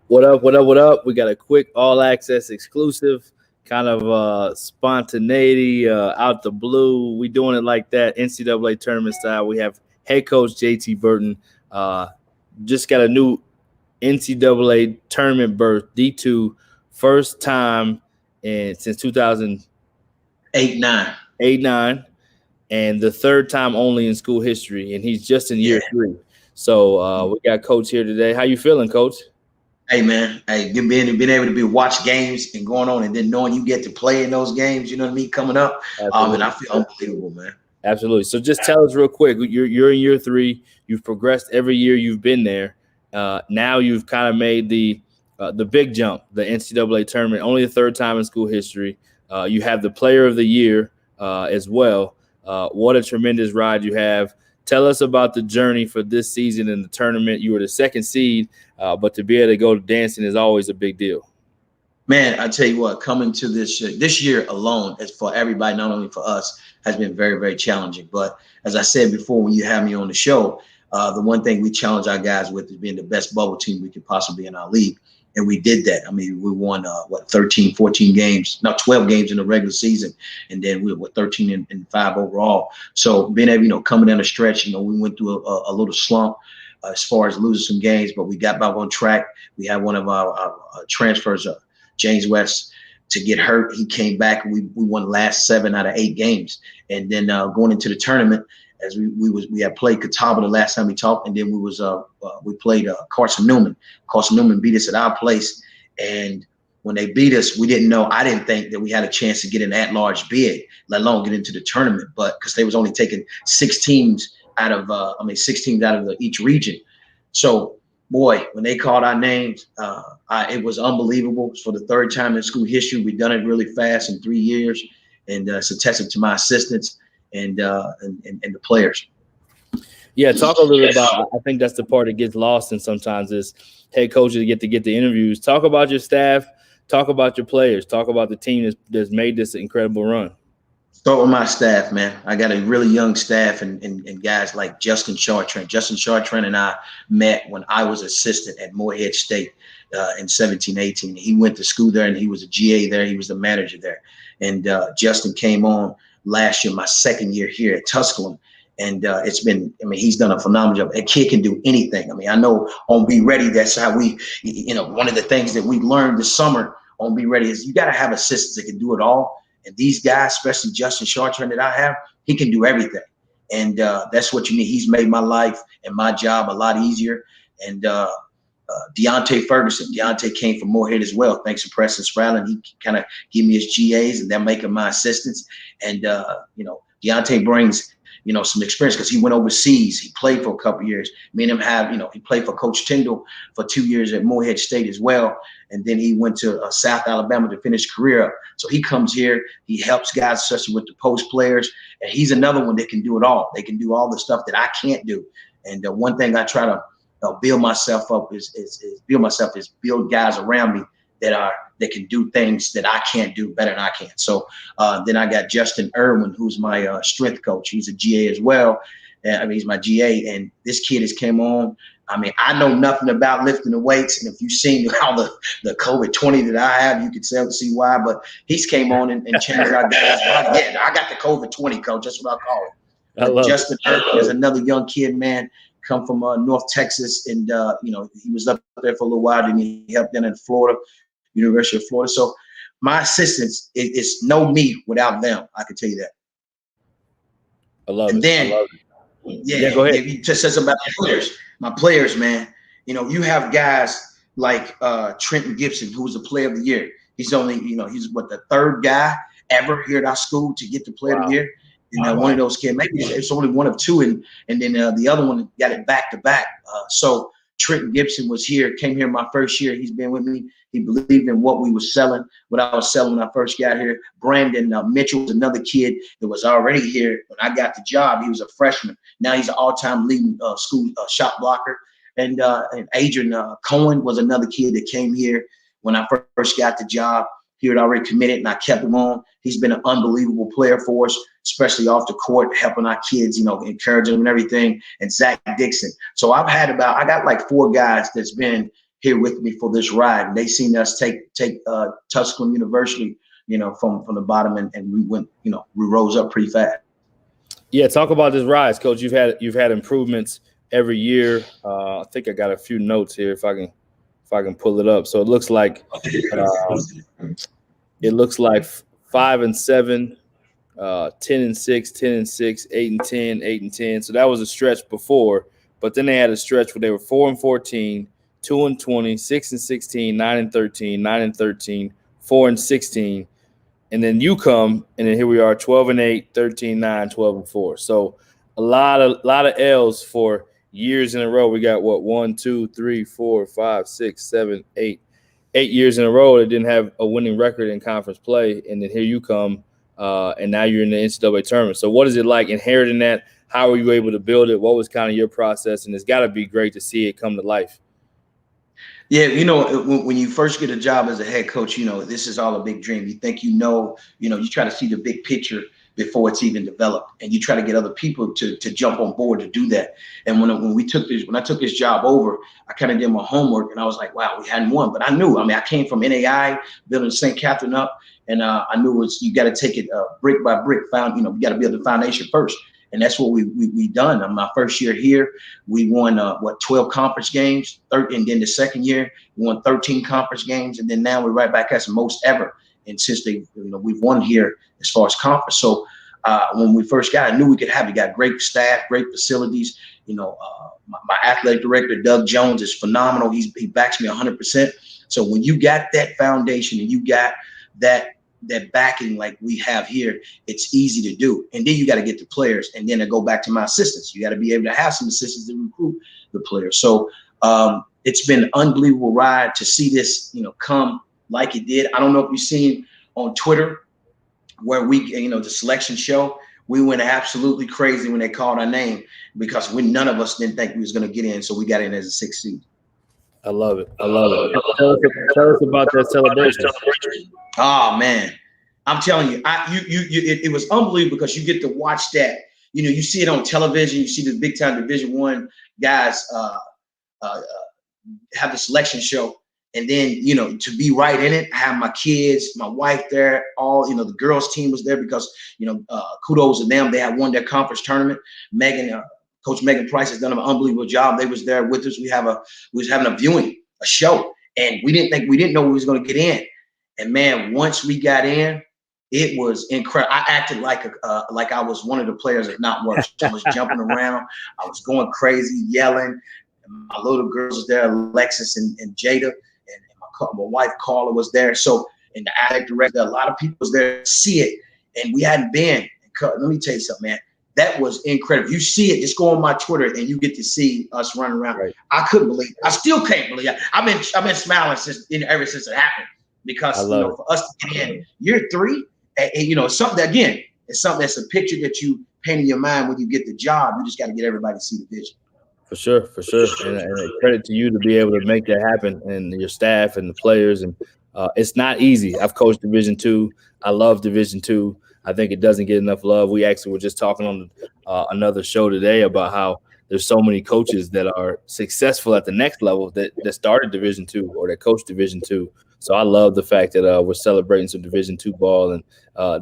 What up? What up? What up? We got a quick all access exclusive, kind of spontaneity out the blue. We doing it like that, NCAA tournament style. We have head coach JT Burton. Just got a new NCAA tournament berth, D2, first time since 2008, 9, and the third time only in school history. And he's just in year 3. So we got Coach here today. How you feeling, Coach? Hey man, being able to watch games and going on, and then knowing you get to play in those games, you know what I mean, coming up. And I feel unbelievable, man. Absolutely. So just tell us real quick. You're in year 3. You've progressed every year you've been there. Now you've kind of made the big jump, the NCAA tournament, only the third time in school history. You have the Player of the Year as well. What a tremendous ride you have. Tell us about the journey for this season in the tournament. You were the 2nd seed, but to be able to go to dancing is always a big deal. Man, I tell you what, coming to this year alone, as for everybody, not only for us, has been very, very challenging. But as I said before, when you have me on the show, the one thing we challenge our guys with is being the best bubble team we could possibly be in our league. And we did that. I mean, we won, 13, 14 games, not 12 games in the regular season. And then we were 13 and 5 overall. So being able, coming down the stretch, we went through a little slump as far as losing some games, but we got back on track. We had one of our transfers, James West, to get hurt. He came back and we won the last 7 out of 8 games. And then going into the tournament, as we had played Catawba the last time we talked, and then we played Carson Newman. Carson Newman beat us at our place, and when they beat us, I didn't think that we had a chance to get an at-large bid, let alone get into the tournament. But because they was only taking 6 teams out of each region. So boy, when they called our names, it was unbelievable. For the 3rd time in school history, we've done it really fast in 3 years, and it's a testament to my assistants and the players. Yeah, talk a little bit about. I think that's the part that gets lost, and sometimes is head coaches get the interviews. Talk about your staff. Talk about your players. Talk about the team that's made this incredible run. Start with my staff, man. I got a really young staff and guys like Justin Chartrand. Justin Chartrand and I met when I was assistant at Morehead State in 17-18. He went to school there and he was a GA there. He was the manager there. And Justin came on last year, my 2nd year here at Tusculum. And it's been, he's done a phenomenal job. A kid can do anything. I know on Be Ready, that's how we, one of the things that we learned this summer on Be Ready is you got to have assistants that can do it all. And these guys, especially Justin Chartrand that I have, he can do everything. And that's what you need. He's made my life and my job a lot easier. And Deontay Ferguson. Deontay came from Morehead as well. Thanks to Preston Spradlin. He kind of gave me his GAs and they're making my assistants. And, Deontay brings, some experience because he went overseas. He played for a couple of years. Me and him have, he played for Coach Tyndall for 2 years at Morehead State as well. And then he went to South Alabama to finish career up. So he comes here. He helps guys, especially with the post players. And he's another one that can do it all. They can do all the stuff that I can't do. And one thing I try to build myself up is build guys around me that can do things that I can't do better than I can. So then I got Justin Irwin, who's my strength coach. He's a GA as well. He's my GA, and this kid has came on. I know nothing about lifting the weights, and if you've seen how the COVID-20 that I have, you can see why. But he's came on and changed our guys' body. Yeah, I got the COVID-20, coach. That's what I call it. Justin Irwin is another young kid, man. Come from North Texas, and he was up there for a little while. Then he helped down in Florida, University of Florida. So my assistants, it's no me without them. I can tell you that. I love and it. Then, I love it. Yeah, go ahead. You just said something about my players. My players, man. You have guys like Trenton Gibson, who was the Player of the Year. He's only, he's the 3rd guy ever here at our school to get the Player of the Year. And one of those kids, maybe it's only one of 2, and then the other one got it back to back. So Trenton Gibson came here my first year. He's been with me. He believed in what I was selling when I first got here. Brandon Mitchell was another kid that was already here when I got the job. He was a freshman. Now he's an all-time leading school shot blocker. And Adrian Cohen was another kid that came here when I first got the job. He had already committed, and I kept him on. He's been an unbelievable player for us, especially off the court, helping our kids, encouraging them and everything. And Zach Dixon. So I got like 4 guys that's been here with me for this ride, and they seen us take Tusculum University, from the bottom, and we went, we rose up pretty fast. Yeah, talk about this rise, Coach. You've had improvements every year. I think I got a few notes here if I can pull it up. So it looks like 5-7, 10-6, 10-6, 8-10, 8-10. So that was a stretch before, but then they had a stretch where they were 4-14, 2-20, 6-16, 9-13, 9-13, 4-16. And then you come, and then here we are, 12-8, 13-9, 12-4. So a lot of L's for years in a row. We got 1, 2, 3, 4, 5, 6, 7, 8 years in a row that didn't have a winning record in conference play. And then here you come, and now you're in the NCAA tournament. So what is it like inheriting that? How were you able to build it? What was kind of your process? And it's got to be great to see it come to life. Yeah, when you first get a job as a head coach, this is all a big dream. You think you try to see the big picture before it's even developed, and you try to get other people to jump on board to do that. And when I took this job over, I kind of did my homework, and I was like, wow, we hadn't won, but I knew. I came from NAI, building St. Catherine up, and I knew you got to take it brick by brick. You got to build the foundation first. And that's what we done. In my first year here, we won 12 conference games. And then the second year, we won 13 conference games. And then now we're right back at the most ever. And since we've won here as far as conference. So when we first got, I knew we could have. We got great staff, great facilities. My athletic director, Doug Jones, is phenomenal. He backs me 100%. So when you got that foundation and you got that backing like we have here, it's easy to do. And then you got to get the players, and then I go back to my assistants. You got to be able to have some assistants to recruit the players. So it's been an unbelievable ride to see this, come like it did. I don't know if you've seen on Twitter where the selection show, we went absolutely crazy when they called our name because none of us didn't think we was going to get in. So we got in as a 6th seed. I love it. Tell us about that celebration. Oh man, I'm telling you, it was unbelievable because you get to watch that. You see it on television. You see the big time Division I guys have the selection show, and then to be right in it. I have my kids, my wife there. All the girls team was there because kudos to them. They had won their conference tournament. Coach Megan Price has done an unbelievable job. They was there with us. We was having a show, and we didn't know we was going to get in. And man, once we got in, it was incredible. I acted like I was one of the players, if not worse. I was jumping around. I was going crazy, yelling. And my little girls was there, Alexis and Jada, and my wife Carla was there. So, and the athletic director, a lot of people was there to see it, and we hadn't been. Let me tell you something, man. That was incredible. You see it, just go on my Twitter and you get to see us running around. Right. I couldn't believe it. I still can't believe it. I've been smiling ever since it happened because for us to get in year 3, and something again, it's something that's a picture that you paint in your mind when you get the job. You just got to get everybody to see the vision. For sure. And credit to you to be able to make that happen, and your staff and the players. And it's not easy. I've coached Division II. I love Division II. I think it doesn't get enough love. We actually were just talking on another show today about how there's so many coaches that are successful at the next level that started Division II or that coach Division II. So I love the fact that we're celebrating some Division II ball, and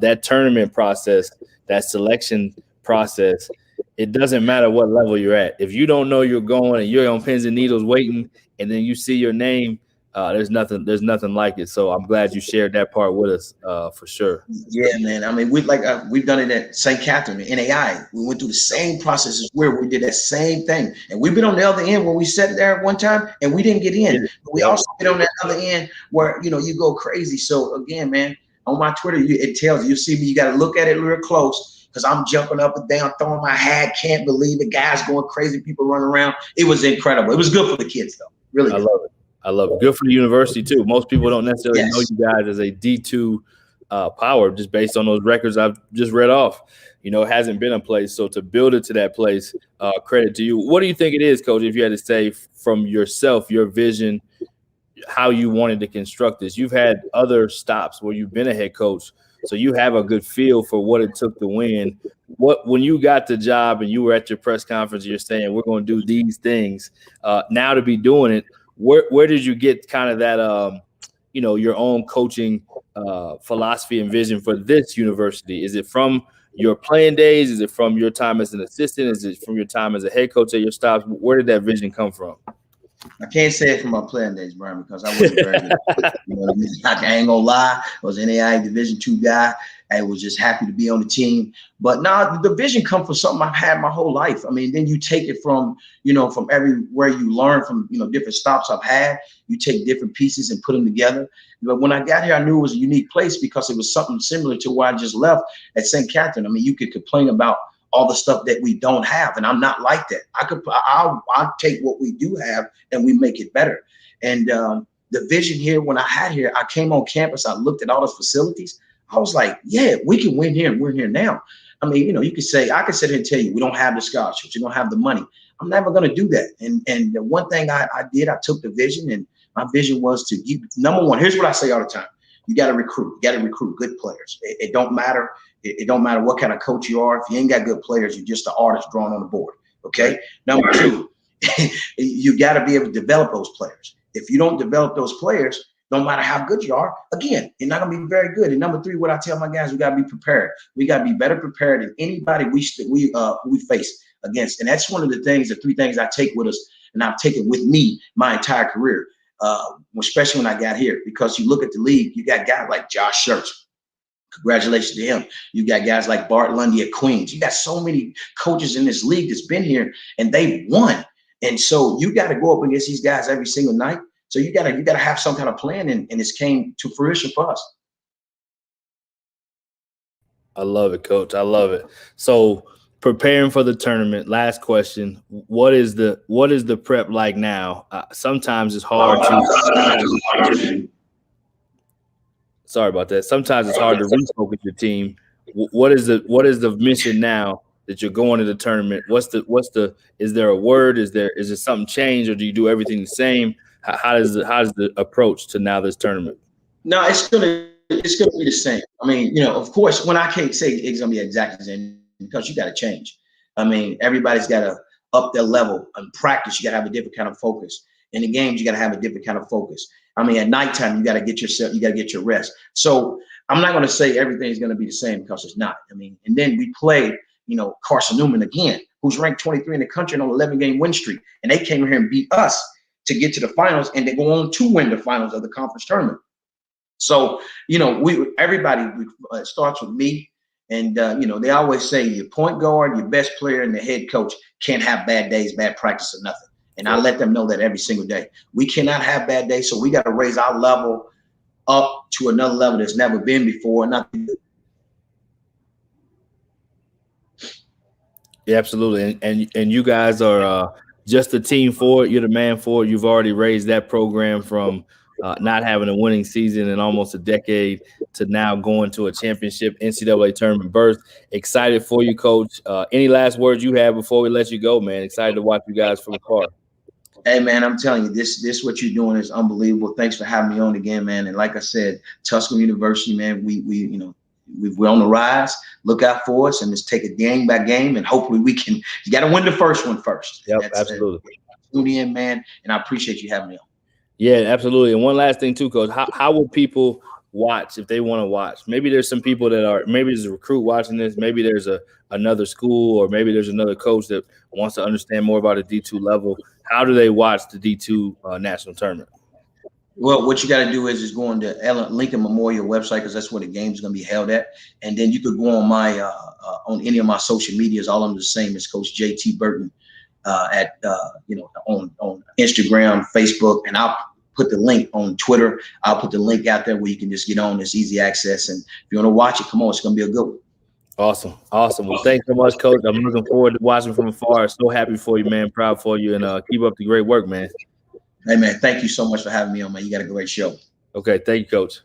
that tournament process, that selection process. It doesn't matter what level you're at. If you don't know you're going and you're on pins and needles waiting, and then you see your name, there's nothing like it. So I'm glad you shared that part with us, for sure. Yeah, man. We've done it at St. Catherine, NAI. We went through the same processes where we did that same thing, and we've been on the other end when we sat there at one time and we didn't get in. But we also been on that other end where you go crazy. So again, man, on my Twitter, it tells you see me. You got to look at it real close because I'm jumping up and down, throwing my hat. Can't believe it. Guys going crazy. People running around. It was incredible. It was good for the kids, though. Really, I love it. I love it. Good for the university, too. Most people don't necessarily know you guys as a D2 power just based on those records I've just read off. It hasn't been a place. So to build it to that place, credit to you. What do you think it is, Coach, if you had to say from yourself, your vision, how you wanted to construct this. You've had other stops where you've been a head coach, so you have a good feel for what it took to win. When you got the job and you were at your press conference, you're saying we're going to do these things. Now to be doing it, where did you get kind of that your own coaching philosophy and vision for this university? Is it from your playing days? Is it from your time as an assistant? Is it from your time as a head coach at your stops? Where did that vision come from? I can't say it from my playing days, Brian, because I wasn't very good. You know what I mean? I ain't gonna lie. I was an NCAA Division II guy. I was just happy to be on the team. But now the vision comes from something I've had my whole life. I mean, then you take it from everywhere you learn from, different stops I've had. You take different pieces and put them together. But when I got here, I knew it was a unique place because it was something similar to where I just left at St. Catherine. I mean, you could complain about all the stuff that we don't have, and I'm not like that. I'll take what we do have and we make it better. And the vision here, when I came on campus, I looked at all those facilities. I was like, yeah, we can win here, and we're here now. I mean, you could say, I could sit here and tell you, we don't have the scholarships, you don't have the money. I'm never going to do that. And the one thing I did, I took the vision, and my vision was to give, number one, here's what I say all the time. You got to recruit. You got to recruit good players. It don't matter. It don't matter what kind of coach you are. If you ain't got good players, you're just an artist drawn on the board. Okay. Number two, you got to be able to develop those players. If you don't develop those players, no matter how good you are, again, you're not going to be very good. And number three, what I tell my guys, we got to be prepared. We got to be better prepared than anybody we face against. And that's one of the three things I take with us, and I've taken with me my entire career, especially when I got here. Because you look at the league, you got guys like Josh Schertz. Congratulations to him. You got guys like Bart Lundy at Queens. You got so many coaches in this league that's been here and they've won. And so you got to go up against these guys every single night. So you gotta have some kind of plan, and it's came to fruition for us. I love it, Coach. I love it. So preparing for the tournament. Last question: What is the prep like now? Sometimes it's hard to. Sorry about that. Sometimes it's hard to refocus your team. What is the mission now that you're going to the tournament? Is there a word? Is there something changed, or do you do everything the same? How does the approach to now this tournament? No, it's gonna be the same. I mean, of course, when I can't say it's gonna be exactly the same, because you got to change. I mean, everybody's got to up their level. In practice, you got to have a different kind of focus. In the games, you got to have a different kind of focus. I mean, at nighttime, you got to get your rest. So I'm not going to say everything's going to be the same, because it's not. I mean, and then we played, Carson Newman again, who's ranked 23 in the country on an 11-game win streak, and they came here and beat us to get to the finals, and they go on to win the finals of the conference tournament. So, everybody starts with me. And, they always say your point guard, your best player, and the head coach can't have bad days, bad practice, or nothing. And I let them know that every single day. We cannot have bad days, so we got to raise our level up to another level that's never been before. Yeah, absolutely. And you guys are just the team for it. You're the man for it. You've already raised that program from not having a winning season in almost a decade to now going to a championship NCAA tournament berth. Excited for you, Coach. Any last words you have before we let you go, man? Excited to watch you guys from afar. Hey, man, I'm telling you, this what you're doing is unbelievable. Thanks for having me on again, man. And like I said, Tusculum University, man, we're on the rise. Look out for us, and let's take it game by game, and hopefully you got to win the first one first. Yep, absolutely. Tune in, man, and I appreciate you having me on. Yeah, absolutely. And one last thing too, Coach, how will people watch if they want to watch? Maybe there's some people maybe there's a recruit watching this, maybe there's another school, or maybe there's another coach that wants to understand more about the D2 level. How do they watch the D2 national tournament? Well, what you got to do is go on the Lincoln Memorial website, because that's where the game's going to be held at. And then you could go on my on any of my social medias. All of them the same as Coach JT Burton on Instagram, Facebook, and I'll put the link on Twitter. I'll put the link out there where you can just get on. It's easy access. And if you want to watch it, come on, it's going to be a good one. Awesome. Well, thanks so much, Coach. I'm looking forward to watching from afar. So happy for you, man. Proud for you, and keep up the great work, man. Hey, man, thank you so much for having me on, man. You got a great show. Okay, thank you, Coach.